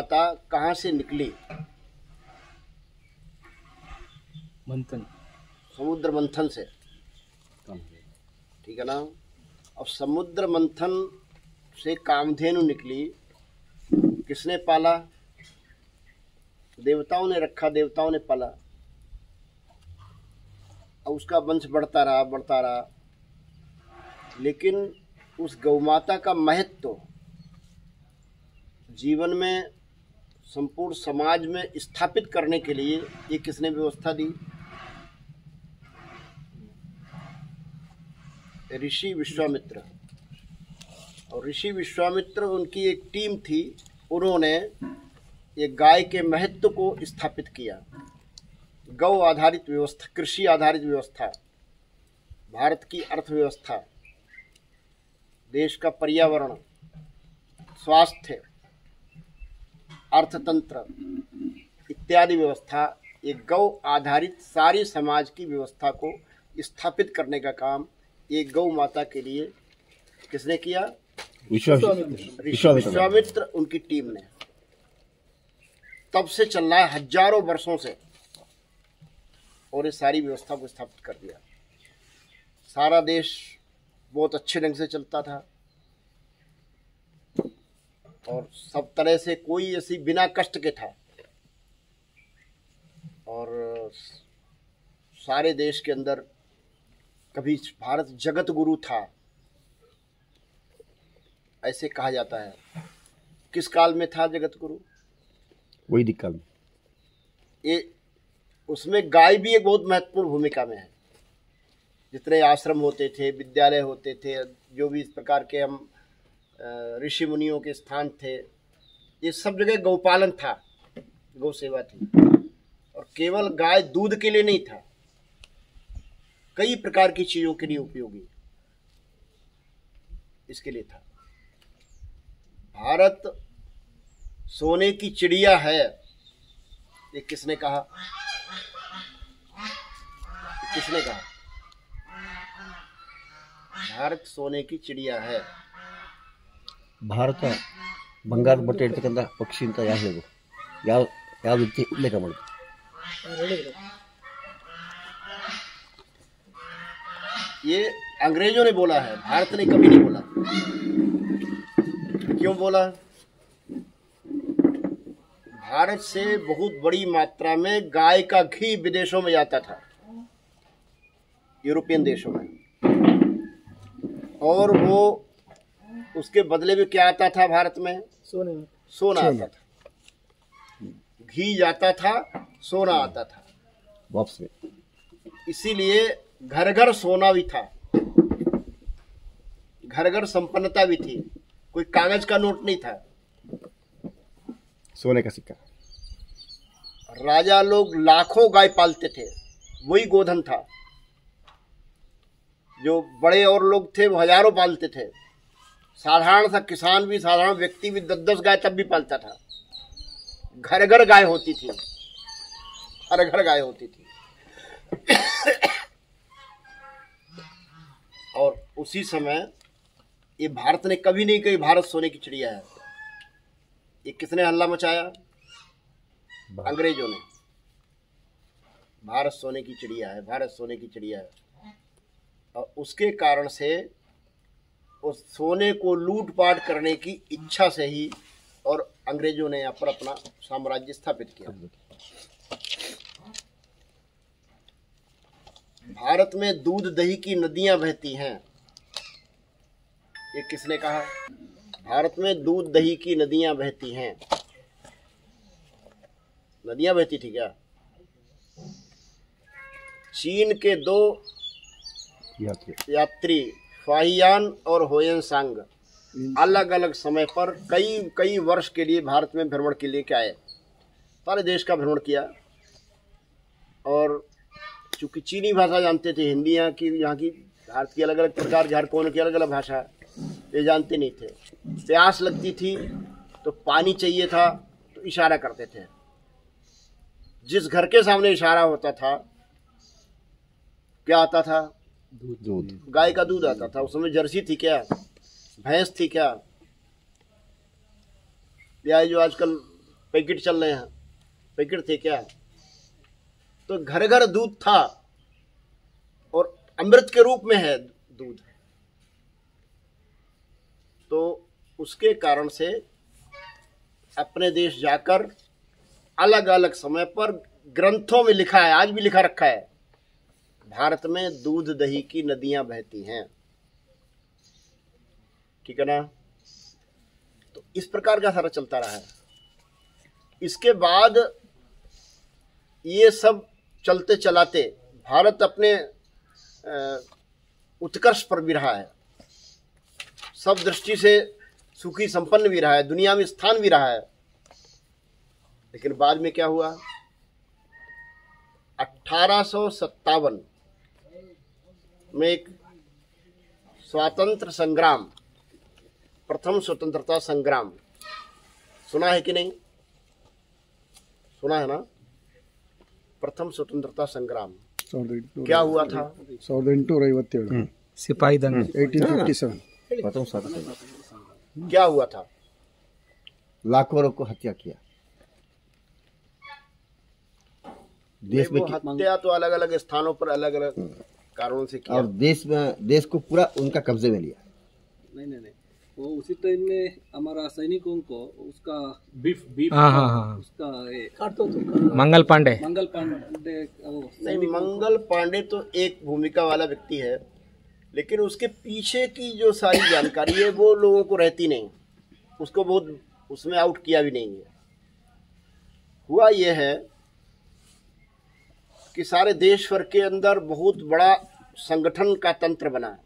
माता कहाँ से निकली? मंथन, समुद्र मंथन से, ठीक है ना। अब समुद्र मंथन से कामधेनु निकली, किसने पाला? देवताओं ने रखा, देवताओं ने पाला। अब उसका वंश बढ़ता रहा, बढ़ता रहा, लेकिन उस गौमाता का महत्व जीवन में, संपूर्ण समाज में स्थापित करने के लिए ये किसने व्यवस्था दी? ऋषि विश्वामित्र। और ऋषि विश्वामित्र, उनकी एक टीम थी, उन्होंने ये गाय के महत्व को स्थापित किया। गौ आधारित व्यवस्था, कृषि आधारित व्यवस्था, भारत की अर्थव्यवस्था, देश का पर्यावरण, स्वास्थ्य, अर्थतंत्र इत्यादि व्यवस्था, ये गौ आधारित सारी समाज की व्यवस्था को स्थापित करने का काम ये गौ माता के लिए किसने किया? विश्वामित्र उनकी टीम ने। तब से चल रहा है, हजारों वर्षों से, और ये सारी व्यवस्था को स्थापित कर दिया। सारा देश बहुत अच्छे ढंग से चलता था और सब तरह से कोई ऐसी बिना कष्ट के था। और सारे देश के अंदर कभी भारत जगत गुरु था, ऐसे कहा जाता है। किस काल में था जगत गुरु? वैदिक काल में। ये उसमें गाय भी एक बहुत महत्वपूर्ण भूमिका में है। जितने आश्रम होते थे, विद्यालय होते थे, जो भी इस प्रकार के हम ऋषि मुनियों के स्थान थे, ये सब जगह गौपालन था, गौ सेवा थी। और केवल गाय दूध के लिए नहीं था, कई प्रकार की चीजों के लिए उपयोगी इसके लिए था। भारत सोने की चिड़िया है, ये किसने कहा? किसने कहा भारत सोने की चिड़िया है? ಭಾರತ ಬಂಗಾರದ ಬಟ್ಟೆ ಇಡ್ತಕ್ಕಂಥ ಪಕ್ಷಿ ಅಂತ ಯಾರು ಹೇಳಿದ್ರು? ಯಾವ ವ್ಯಕ್ತಿ ಉಲ್ಲೇಖ ಮಾಡಿದ್ರು? ये अंग्रेजों ने बोला है, भारत ने कभी नहीं बोला। क्यों बोला? भारत से बहुत बड़ी मात्रा में गाय का घी विदेशों में जाता था, यूरोपियन देशों में, और वो उसके बदले में क्या आता था भारत में? सोना आता था। घी जाता था, सोना आता था वापस में। इसीलिए घर घर सोना भी था, घर घर संपन्नता भी थी, कोई कागज का नोट नहीं था, सोने का सिक्का। राजा लोग लाखों गाय पालते थे, वही गोधन था। जो बड़े और लोग थे वो हजारों पालते थे। साधारण सा किसान भी, साधारण व्यक्ति भी 10-10 गाय तब भी पालता था। घर घर गाय होती थी, हर घर गाय होती थी। और उसी समय ये भारत ने कभी नहीं कही भारत सोने की चिड़िया है। ये किसने हल्ला मचाया? अंग्रेजों ने। भारत सोने की चिड़िया है, भारत सोने की चिड़िया है। और उसके कारण से उस सोने को लूटपाट करने की इच्छा से ही और अंग्रेजों ने यहाँ पर अपना साम्राज्य स्थापित किया। भारत में दूध दही की नदियां बहती हैं, ये किसने कहा? भारत में दूध दही की नदियां बहती हैं। नदियां बहती थी क्या? चीन के 2 यात्री फाहियान और होयनसांग अलग अलग समय पर कई वर्ष के लिए भारत में भ्रमण के लिए आए, सारे देश का भ्रमण किया। और चूंकि चीनी भाषा जानते थे, हिंदी यहाँ की भारत की अलग अलग प्रकार, झारखंड की अलग अलग भाषा ये जानते नहीं थे। प्यास लगती थी तो पानी चाहिए था तो इशारा करते थे। जिस घर के सामने इशारा होता था क्या आता था? दूध। गाय का दूध आता था। उस समय जर्सी थी क्या? भैंस थी क्या? या जो आजकल पैकेट चल रहे हैं, पैकेट थे क्या, तो घर घर दूध था और अमृत के रूप में है दूध। तो उसके कारण से अपने देश जाकर अलग अलग समय पर ग्रंथों में लिखा है, आज भी लिखा रखा है, भारत में दूध दही की नदियां बहती हैं, ठीक है ना। तो इस प्रकार का सारा चलता रहा है। इसके बाद ये सब चलते चलाते भारत अपने उत्कर्ष पर भी रहा है, सब दृष्टि से सुखी संपन्न भी रहा है, दुनिया में स्थान भी रहा है। लेकिन बाद में क्या हुआ, 1857 में एक स्वातंत्र संग्राम, प्रथम स्वतंत्रता संग्राम, सुना है कि नहीं, सुना है ना, प्रथम स्वतंत्रता संग्राम क्या हुआ था? 1857 सिपाही दंगे 1857 प्रथम स्वातंत्र क्या हुआ था? लाखों लोग को हत्या किया। देश में वो हत्या तो अलग अलग स्थानों पर अलग अलग कारणों से किया, और देश को पूरा उनका कब्जे में लिया। नहीं, वो उसी टाइम में हमारा सैनिकों को उसका बीफ हाँ उसका मंगल पांडे नहीं, मंगल पांडे तो एक भूमिका वाला व्यक्ति है, लेकिन उसके पीछे की जो सारी जानकारी है वो लोगों को रहती नहीं, उसको बहुत उसमें आउट किया भी नहीं है। हुआ यह है कि सारे देश भर के अंदर बहुत बड़ा संगठन का तंत्र बना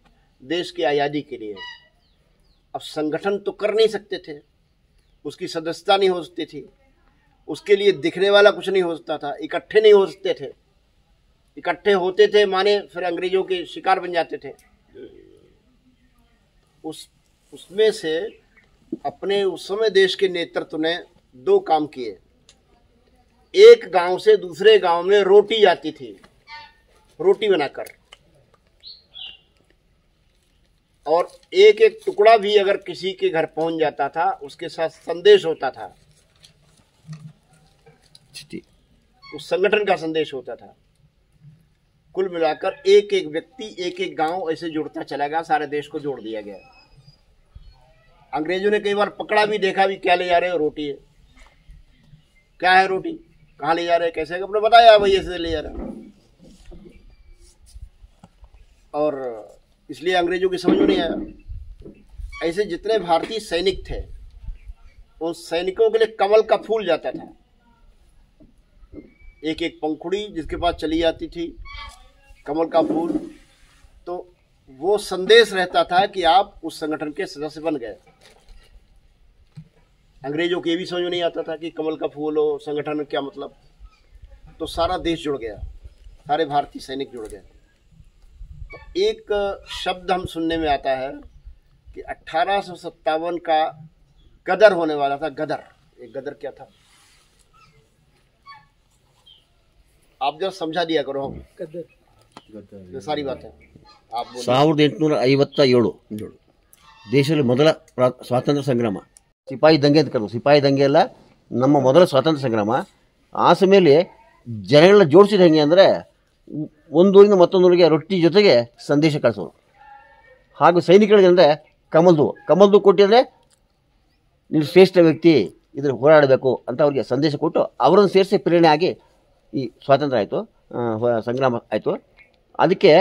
देश की आज़ादी के लिए। अब संगठन तो कर नहीं सकते थे, उसकी सदस्यता नहीं हो सकती थी, उसके लिए दिखने वाला कुछ नहीं हो सकता था, इकट्ठे नहीं हो सकते थे, इकट्ठे होते थे माने फिर अंग्रेजों के शिकार बन जाते थे। उसमें से अपने उस समय देश के नेतृत्व ने दो काम किए। एक गांव से दूसरे गांव में रोटी जाती थी, रोटी बनाकर, और एक एक टुकड़ा भी अगर किसी के घर पहुंच जाता था उसके साथ संदेश होता था, उस संगठन का संदेश होता था। कुल मिलाकर एक एक व्यक्ति एक एक गांव ऐसे जुड़ता चला गया, सारे देश को जोड़ दिया गया। अंग्रेजों ने कई बार पकड़ा भी, देखा भी, क्या ले जा रहे हो, रोटी है, क्या है रोटी, कहाँ ले जा रहे हैं, कैसे, अपने बताया भाई ऐसे ले जा रहे हैं। और इसलिए अंग्रेजों की समझ में नहीं आया। ऐसे जितने भारतीय सैनिक थे उन सैनिकों के लिए कमल का फूल जाता था, एक एक पंखुड़ी जिसके पास चली जाती थी कमल का फूल, तो वो संदेश रहता था कि आप उस संगठन के सदस्य बन गए। अंग्रेजों को ये भी समझ में नहीं आता था कि कमल का फूल हो, संगठन क्या मतलब। तो सारा देश जुड़ गया, सारे भारतीय सैनिक जुड़ गए। तो एक शब्द हम सुनने में आता है कि 1857 का गदर होने वाला था। गदर, एक गदर क्या था आप जब समझा दिया करो, हम ये सारी बात है आप बोलो। 1857 ದೇಶದಲ್ಲಿ ಮೊದಲ ಸ್ವಾತಂತ್ರ್ಯ ಸಂಗ್ರಾಮ ಸಿಪಾಯಿ ದಂಗೆ ಅಂತ ಕರೆದು, ಸಿಪಾಯಿ ದಂಗೆ ಎಲ್ಲ ನಮ್ಮ ಮೊದಲ ಸ್ವಾತಂತ್ರ್ಯ ಸಂಗ್ರಾಮ. ಆ ಸಮಯದಲ್ಲಿ ಜನಗಳನ್ನ ಜೋಡಿಸಿದ ಹೆಂಗೆ ಅಂದರೆ, ಒಂದೂರಿಂದ ಮತ್ತೊಂದೂರಿಗೆ ರೊಟ್ಟಿ ಜೊತೆಗೆ ಸಂದೇಶ ಕಳಿಸೋರು. ಹಾಗೂ ಸೈನಿಕರಿಗೆ ಅಂದರೆ ಕಮಲ್ದು ಕೊಟ್ಟಿದ್ರೆ ನೀವು ಶ್ರೇಷ್ಠ ವ್ಯಕ್ತಿ, ಇದ್ರ ಹೋರಾಡಬೇಕು ಅಂತ ಅವ್ರಿಗೆ ಸಂದೇಶ ಕೊಟ್ಟು ಅವರನ್ನು ಸೇರಿಸಿ ಪ್ರೇರಣೆ ಆಗಿ ಈ ಸ್ವಾತಂತ್ರ್ಯ ಆಯಿತು, ಸಂಗ್ರಾಮ ಆಯಿತು. ಅದಕ್ಕೆ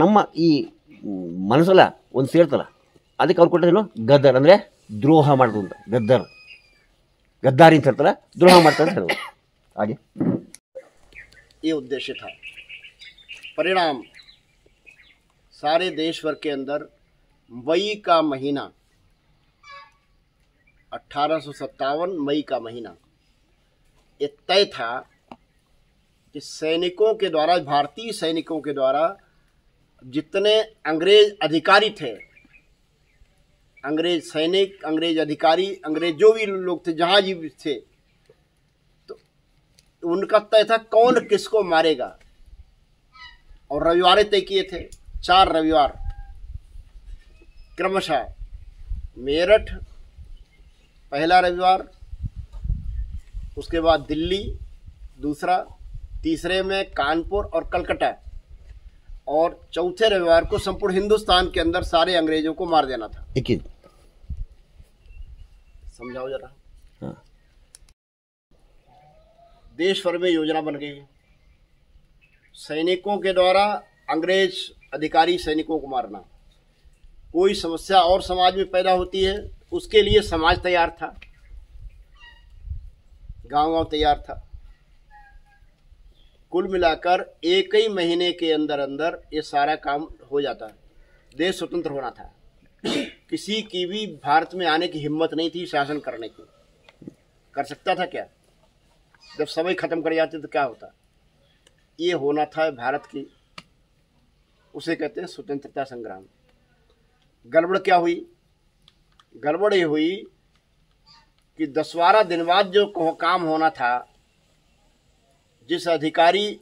ನಮ್ಮ ಈ ಮನಸ್ಸಲ್ಲ ಒಂದು ಸೇರ್ತಲ್ಲ, ಅದಕ್ಕೆ ಅವ್ರು ಕೊಟ್ಟದೇನು ಗದ್ದರ್ ಅಂದರೆ ದ್ರೋಹ ಮಾಡೋದು ಅಂತ. ಗದ್ದಾರಿ ಅಂತ ಹೇಳ್ತಾರೆ, ದ್ರೋಹ ಮಾಡ್ತಾರೆ ಅಂತ ಹೇಳೋದು. ಹಾಗೆ ये उद्देश्य था। परिणाम सारे देश भर के अंदर मई का महीना 1857 मई का महीना ये तय था कि सैनिकों के द्वारा, भारतीय सैनिकों के द्वारा जितने अंग्रेज अधिकारी थे, अंग्रेज सैनिक, अंग्रेज अधिकारी, अंग्रेज जो भी लोग थे, जहाजी भी थे, तो उनका तय था कौन किसको मारेगा। और रविवार तय किए थे, 4 रविवार क्रमशः। मेरठ पहला रविवार, उसके बाद दिल्ली दूसरा, तीसरे में कानपुर और कलकत्ता, और चौथे रविवार को संपूर्ण हिंदुस्तान के अंदर सारे अंग्रेजों को मार देना था। एक ही। समझाओ जरा। हाँ। देश भर में योजना बन गई है, सैनिकों के द्वारा अंग्रेज अधिकारी सैनिकों को मारना। कोई समस्या और समाज में पैदा होती है, उसके लिए समाज तैयार था, गांव-गांव तैयार था। कुल मिलाकर एक ही महीने के अंदर अंदर ये सारा काम हो जाता है। देश स्वतंत्र होना था, किसी की भी भारत में आने की हिम्मत नहीं थी शासन करने की। कर सकता था क्या? जब समय खत्म कर जाते तो क्या होता? ये होना था भारत की, उसे कहते हैं स्वतंत्रता संग्राम। गड़बड़ क्या हुई? गड़बड़ ये हुई कि 10-12 दिन बाद जो काम होना था, जिस अधिकारी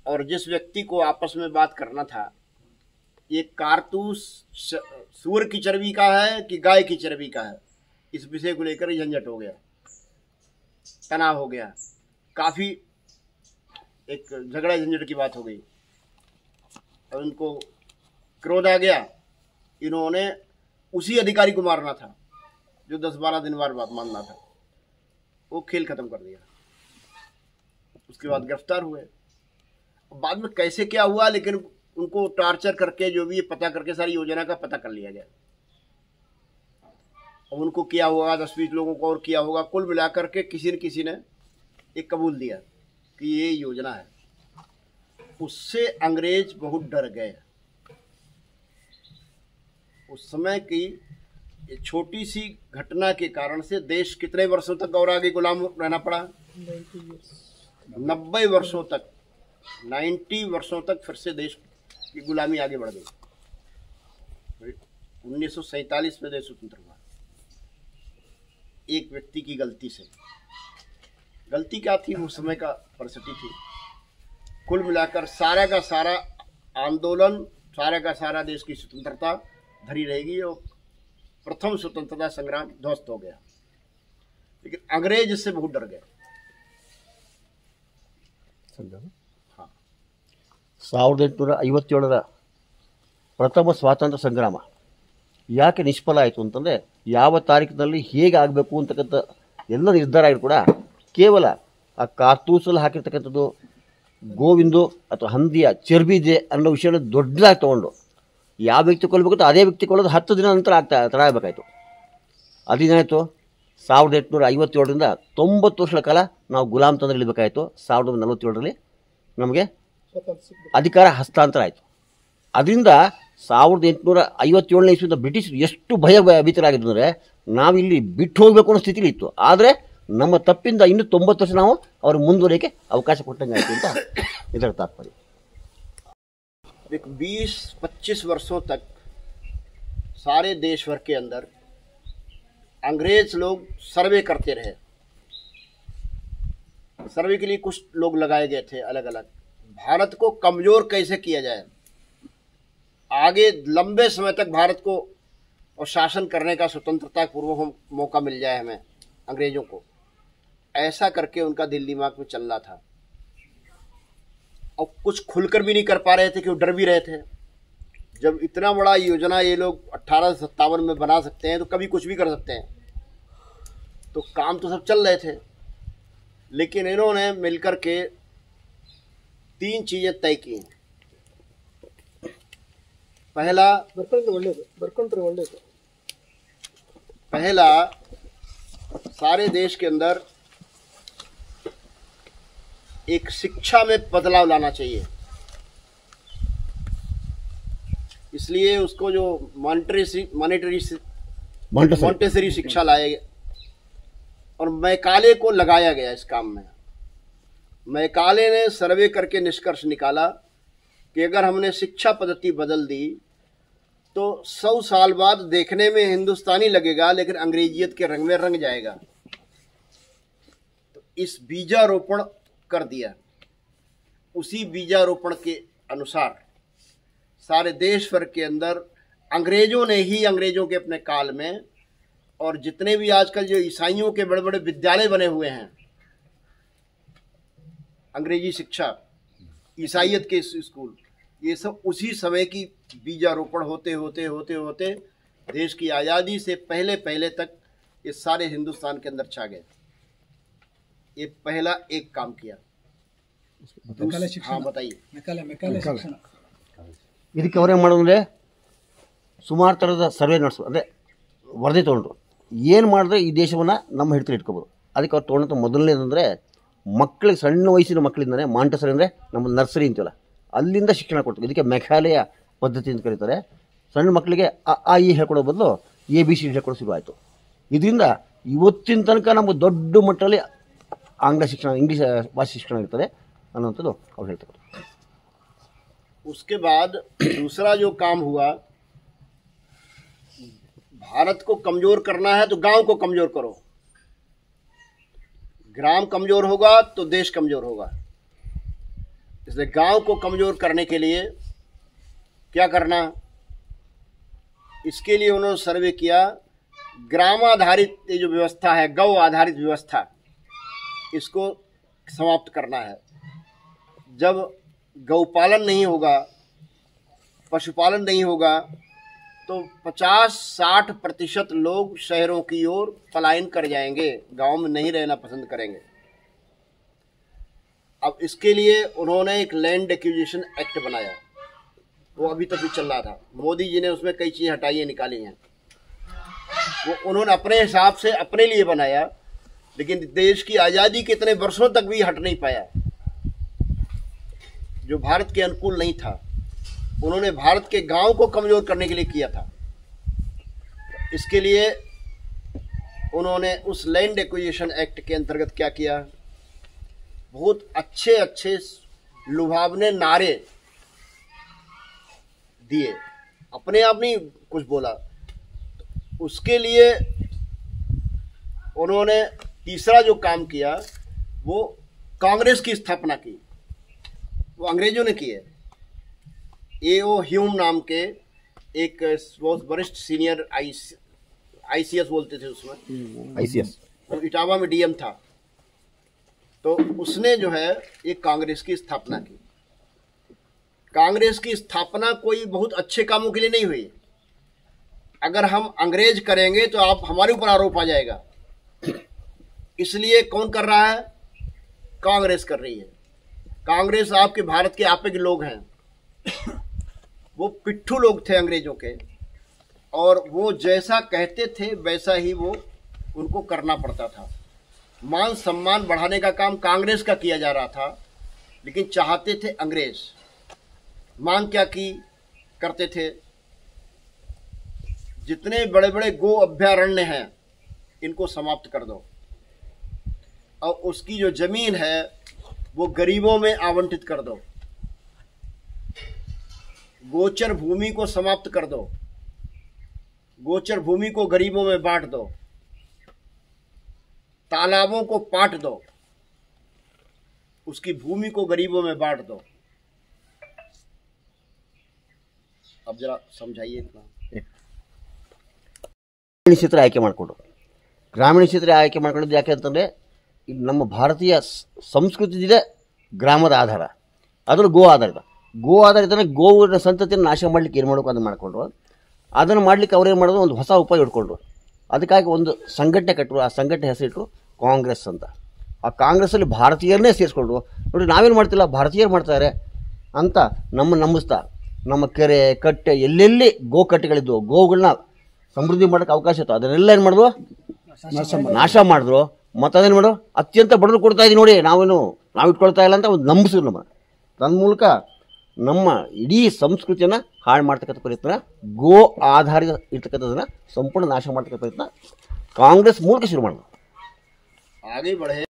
और जिस व्यक्ति को आपस में बात करना था, ये कारतूस सूअर की चर्बी का है कि गाय की चर्बी का है, इस विषय को लेकर झंझट हो गया, तनाव हो गया, काफ़ी एक झगड़ा झंझट की बात हो गई और उनको क्रोध आ गया। इन्होंने उसी अधिकारी को मारना था जो 10-12 दिन बाद मारना था। वो खेल खत्म कर दिया। उसके बाद गिरफ्तार हुए। बाद में कैसे क्या हुआ, लेकिन उनको टार्चर करके जो भी ये पता करके सारी योजना का पता कर लिया गया। और उनको किया होगा, 10-20 लोगों को और किया होगा, कुल मिलाकर के किसी न किसी ने एक कबूल दिया कि ये योजना है। उससे अंग्रेज बहुत डर गए। उस समय की छोटी सी घटना के कारण से देश कितने वर्षों तक और आगे गुलाम रहना पड़ा? 90 वर्षों तक, 90 वर्षों तक फिर से देश की गुलामी आगे बढ़ गई। 1947 में देश स्वतंत्र हुआ, एक व्यक्ति की गलती से। गलती क्या थी? उस समय का परिस्थिति थी। कुल मिलाकर सारा का सारा आंदोलन, सारा का सारा देश की स्वतंत्रता धरी रहेगी और प्रथम स्वतंत्रता संग्राम ध्वस्त हो गया। लेकिन अंग्रेज इससे बहुत डर गए। हाँ। 1857 ಪ್ರಥಮ ಸ್ವಾತಂತ್ರ್ಯ ಸಂಗ್ರಾಮ ಯಾಕೆ ನಿಷ್ಫಲ ಆಯಿತು ಅಂತಂದರೆ, ಯಾವ ತಾರೀಕಿನಲ್ಲಿ ಹೇಗೆ ಆಗಬೇಕು ಅಂತಕ್ಕಂಥ ಎಲ್ಲ ನಿರ್ಧಾರ ಆಗಿ ಕೂಡ ಕೇವಲ ಆ ಕಾರ್ತೂಸಲ್ಲಿ ಹಾಕಿರ್ತಕ್ಕಂಥದ್ದು ಗೋವಿಂದು ಅಥವಾ ಹಂದಿಯ ಚರ್ಬಿ ಇದೆ ಅನ್ನೋ ವಿಷಯನ ದೊಡ್ಡದಾಗಿ ತೊಗೊಂಡು ಯಾವ ವ್ಯಕ್ತಿ ಕೊಲ್ಲಬೇಕಂತ ಅದೇ ವ್ಯಕ್ತಿ ಕೊಲ್ಲೋದು 10 ದಿನ ನಂತರ ತಡ ಆಗಬೇಕಾಯ್ತು. ಅದೇನಾಯಿತು? 1857ರಿಂದ 90 ವರ್ಷಗಳ ಕಾಲ ನಾವು ಗುಲಾಮ್ ತಂದ್ರೆ ಇಳಬೇಕಾಯಿತು. 1947ರಲ್ಲಿ ನಮಗೆ ಅಧಿಕಾರ ಹಸ್ತಾಂತರ ಆಯಿತು. ಅದರಿಂದ 1857ನೇ ಇಸ್ವಿಯಿಂದ ಬ್ರಿಟಿಷರು ಎಷ್ಟು ಭಯಭೀತರಾಗಿದ್ದು ಅಂದರೆ, ನಾವಿಲ್ಲಿ ಬಿಟ್ಟು ಹೋಗಬೇಕು ಅನ್ನೋ ಸ್ಥಿತಿಲಿ ಇತ್ತು. ಆದರೆ ನಮ್ಮ ತಪ್ಪಿಂದ ಇನ್ನೂ 90 ವರ್ಷ ನಾವು ಅವ್ರಿಗೆ ಮುಂದುವರಿಯೋಕ್ಕೆ ಅವಕಾಶ ಕೊಟ್ಟಂಗೆ ಆಯಿತು ಅಂತ ಇದರ ತಾತ್ಪರ್ಯ. 20-25 वर्षों तक सारे देश भर के अंदर अंग्रेज लोग सर्वे करते रहे। सर्वे के लिए कुछ लोग लगाए गए थे अलग अलग, भारत को कमज़ोर कैसे किया जाए, आगे लंबे समय तक भारत को और शासन करने का स्वतंत्रता पूर्वक मौका मिल जाए हमें अंग्रेज़ों को, ऐसा करके उनका दिल दिमाग में चल रहा था। और कुछ खुलकर भी नहीं कर पा रहे थे कि वो डर भी रहे थे। जब इतना बड़ा योजना ये लोग 1857 में बना सकते हैं तो कभी कुछ भी कर सकते हैं। तो काम तो सब चल रहे थे, लेकिन इन्होंने मिलकर के 3 चीज़ें तय की। पहला, सारे देश के अंदर एक शिक्षा में बदलाव लाना चाहिए। इसलिए उसको जो मॉन्टेसरी शिक्षा लाए और मैकाले को लगाया गया इस काम में। मैकाले ने सर्वे करके निष्कर्ष निकाला कि अगर हमने शिक्षा पद्धति बदल दी तो 100 साल बाद देखने में हिंदुस्तानी लगेगा, लेकिन अंग्रेजियत के रंग में रंग जाएगा। तो इस बीजारोपण कर दिया। उसी बीजारोपण के अनुसार सारे देश भर के अंदर अंग्रेजों ने ही अंग्रेजों के अपने काल में, और जितने भी आजकल जो ईसाइयों के बड़े बड़े विद्यालय बने हुए हैं अंग्रेजी शिक्षा, ईसाइयत के स्कूल, ये सब उसी समय की बीजारोपण होते होते होते होते देश की आज़ादी से पहले पहले तक ये सारे हिंदुस्तान के अंदर छा गए। ये पहला एक काम किया। हाँ बताइए। ಇದಕ್ಕೆ ಅವರೇನು ಮಾಡೋದಂದರೆ ಸುಮಾರು ಥರದ ಸರ್ವೆ ನಡೆಸು, ಅಂದರೆ ವರದಿ ತೊಗೊಂಡ್ರು ಏನು ಮಾಡಿದ್ರೆ ಈ ದೇಶವನ್ನು ನಮ್ಮ ಹಿಡಿತಲ್ಲಿ ಇಟ್ಕೋಬೋದು. ಅದಕ್ಕೆ ಅವ್ರು ತೊಗೊಂಡಂಥ ಮೊದಲನೇದಂದರೆ ಮಕ್ಕಳಿಗೆ ಸಣ್ಣ ವಯಸ್ಸಿನ ಮಕ್ಕಳಿಂದಲೇ ಮಾಂಟೆಸರಿ ಅಂದರೆ ನಮ್ಮ ನರ್ಸರಿ ಅಂತೀವಲ್ಲ ಅಲ್ಲಿಂದ ಶಿಕ್ಷಣ ಕೊಡ್ತಾರೆ. ಇದಕ್ಕೆ ಮೆಘಾಲಯ ಪದ್ಧತಿ ಅಂತ ಕರೀತಾರೆ. ಸಣ್ಣ ಮಕ್ಕಳಿಗೆ ಆ ಈ ಹೇಳ್ಕೊಡೋ ಬದಲು ABCD ಹೇಳ್ಕೊಡೋ ಶುರು ಆಯಿತು. ಇದರಿಂದ ಇವತ್ತಿನ ತನಕ ನಮಗೆ ದೊಡ್ಡ ಮಟ್ಟದಲ್ಲಿ ಆಂಗ್ಲ ಶಿಕ್ಷಣ, ಇಂಗ್ಲೀಷ್ ಭಾಷೆ ಶಿಕ್ಷಣ ಇರ್ತದೆ ಅನ್ನೋಂಥದ್ದು ಅವ್ರು ಹೇಳ್ತಾರೆ. उसके बाद दूसरा जो काम हुआ, भारत को कमजोर करना है तो गांव को कमजोर करो। ग्राम कमजोर होगा तो देश कमजोर होगा। इसलिए गांव को कमजोर करने के लिए क्या करना, इसके लिए उन्होंने सर्वे किया। ग्राम आधारित ये जो व्यवस्था है, गौ आधारित व्यवस्था, इसको समाप्त करना है। जब गौपालन नहीं होगा, पशुपालन नहीं होगा, तो 50-60% लोग शहरों की ओर पलायन कर जाएंगे, गांव में नहीं रहना पसंद करेंगे। अब इसके लिए उन्होंने एक लैंड एक्विजिशन एक्ट बनाया, वो अभी तक भी चल रहा था। मोदी जी ने उसमें कई चीज़ें हटाई निकाली हैं। वो उन्होंने अपने हिसाब से अपने लिए बनाया, लेकिन देश की आज़ादी के इतने वर्षों तक भी हट नहीं पाया, जो भारत के अनुकूल नहीं था। उन्होंने भारत के गांव को कमजोर करने के लिए किया था। इसके लिए उन्होंने उस लैंड एक्विजिशन एक्ट के अंतर्गत क्या किया, बहुत अच्छे अच्छे लुभावने नारे दिए, अपने आप नहीं कुछ बोला। उसके लिए उन्होंने तीसरा जो काम किया वो कांग्रेस की स्थापना की। वो अंग्रेजों ने की है। A.O. ह्यूम नाम के एक बहुत वरिष्ठ सीनियर ICS बोलते थे उसमें, ICS, और इटावा में DM था। तो उसने जो है एक कांग्रेस की स्थापना की। कांग्रेस की स्थापना कोई बहुत अच्छे कामों के लिए नहीं हुई। अगर हम अंग्रेज करेंगे तो आप हमारे ऊपर आरोप आ जाएगा, इसलिए कौन कर रहा है, कांग्रेस कर रही है। कांग्रेस आपके भारत के आपे के लोग हैं, वो पिट्ठू लोग थे अंग्रेजों के, और वो जैसा कहते थे वैसा ही वो उनको करना पड़ता था। मान सम्मान बढ़ाने का काम कांग्रेस का किया जा रहा था, लेकिन चाहते थे अंग्रेज। मांग क्या की करते थे, जितने बड़े बड़े गो अभयारण्य हैं इनको समाप्त कर दो, और उसकी जो जमीन है वो गरीबों में आवंटित कर दो। गोचर भूमि को समाप्त कर दो, गोचर भूमि को गरीबों में बांट दो, तालाबों को पाट दो, उसकी भूमि को गरीबों में बांट दो। अब जरा समझाइए इतना। ಕ್ಷೇತ್ರ ಆಯ್ಕೆ ಮಾಡಿಕೊಂಡು, ಗ್ರಾಮೀಣ ಕ್ಷೇತ್ರ ಆಯ್ಕೆ ಮಾಡ್ಕೊಂಡಿದ್ದು ಯಾಕೆ ಅಂತಂದರೆ ನಮ್ಮ ಭಾರತೀಯ ಸಂಸ್ಕೃತಿ ಗ್ರಾಮದ ಆಧಾರ, ಅದನ್ನು ಗೋ ಆಧಾರಿತ. ಗೋ ಆಧಾರಿತನೇ ಗೋವಿನ ಸಂತತಿಯನ್ನು ನಾಶ ಮಾಡಲಿಕ್ಕೆ ಏನು ಮಾಡಬೇಕು ಅದನ್ನು ಮಾಡಿಕೊಂಡ್ರು. ಅದನ್ನು ಮಾಡಲಿಕ್ಕೆ ಅವ್ರೇನು ಮಾಡೋದು, ಒಂದು ಹೊಸ ಉಪಾಯ ಇಟ್ಕೊಂಡ್ರು. ಅದಕ್ಕಾಗಿ ಒಂದು ಸಂಘಟನೆ ಕಟ್ಟರು. ಆ ಸಂಘಟನೆ ಹೆಸರಿಟ್ಟರು ಕಾಂಗ್ರೆಸ್ ಅಂತ. ಆ ಕಾಂಗ್ರೆಸ್ಸಲ್ಲಿ ಭಾರತೀಯರನ್ನೇ ಸೇರಿಸ್ಕೊಂಡ್ರು. ನೋಡಿ, ನಾವೇನು ಮಾಡ್ತಿಲ್ಲ, ಭಾರತೀಯರು ಮಾಡ್ತಾರೆ ಅಂತ ನಂಬಿಸ್ತಾ ನಮ್ಮ ಕೆರೆ ಕಟ್ಟೆ ಎಲ್ಲೆಲ್ಲಿ ಗೋಕಟ್ಟೆಗಳಿದ್ವು, ಗೋವುಗಳನ್ನ ಸಮೃದ್ಧಿ ಮಾಡೋಕ್ಕೆ ಅವಕಾಶ ಇತ್ತು, ಅದನ್ನೆಲ್ಲ ಏನು ಮಾಡಿದ್ರು, ನಾಶ ಮಾಡಿದ್ರು. ಮತ್ತು ಅದೇನು ಮಾಡೋ, ಅತ್ಯಂತ ಬಡವರು ಕೊಡ್ತಾ ಇದ್ದೀವಿ ನೋಡಿ, ನಾವು ಇಟ್ಕೊಳ್ತಾ ಇಲ್ಲ ಅಂತ ಒಂದು ನಂಬಿಸಿದ್ರು ನಮ್ಮ. ತನ್ನ ಮೂಲಕ ನಮ್ಮ ಇಡೀ ಸಂಸ್ಕೃತಿಯನ್ನು ಹಾಳು ಮಾಡ್ತಕ್ಕಂಥ ಪ್ರಯತ್ನ, ಗೋ ಆಧಾರಿತ ಇರ್ತಕ್ಕಂಥದ್ದನ್ನು ಸಂಪೂರ್ಣ ನಾಶ ಮಾಡ್ತಕ್ಕಂಥ ಪ್ರಯತ್ನ ಕಾಂಗ್ರೆಸ್ ಮೂಲಕ ಶುರು ಮಾಡಿದ್ರು. आगे बढ़े।